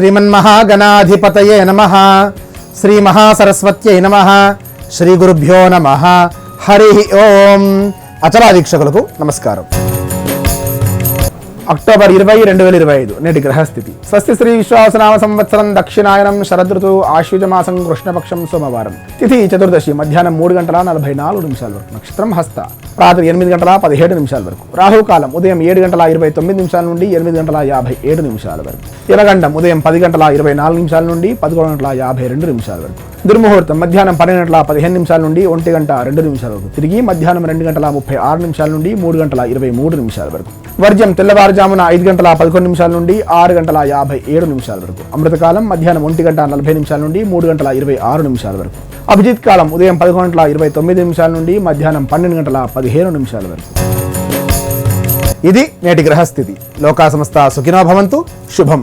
శ్రీమన్మహాగణాధిపతయే నమః. శ్రీ మహాసరస్వత్యై నమః. శ్రీ గురుభ్యో నమః. హరి ఓం. అచలా వీక్షకులకు నమస్కారం. అక్టోబర్ 20, 2025 నేటి గ్రహస్థితి. స్వస్తి శ్రీ విశ్వాసనామ సంవత్సరం దక్షిణాయనం శరదృతువు ఆశ్వజమాసం కృష్ణపక్షం సోమవారం. తిథి చతుర్దశి మధ్యాహ్నం 3:44 వరకు. నక్షత్రం హస్త. రాత్రి 8:17 వరకు. రాహుకాలం ఉదయం 7:29 నుండి 8:57 వరకు. యమగండం ఉదయం 10:24 నుండి 11:52 వరకు. దుర్ముహూర్తం మధ్యాహ్నం 12:15 నుండి 1:02 వరకు. తిరిగి మధ్యాహ్నం 2:36 నుండి 3:23 వరకు. వర్జ్యం తెల్లవారుజామున 5:11 నుండి 6:57 వరకు. అమృతకాలం మధ్యాహ్నం 1:40 నుండి 3:26 వరకు. అభిజిత్ కాలం ఉదయం 11:29 నుండి మధ్యాహ్నం 12:15 వరకు. ఇది నేటి గ్రహస్థితి. లోకా సమస్త సుఖినో భవంతు. శుభం.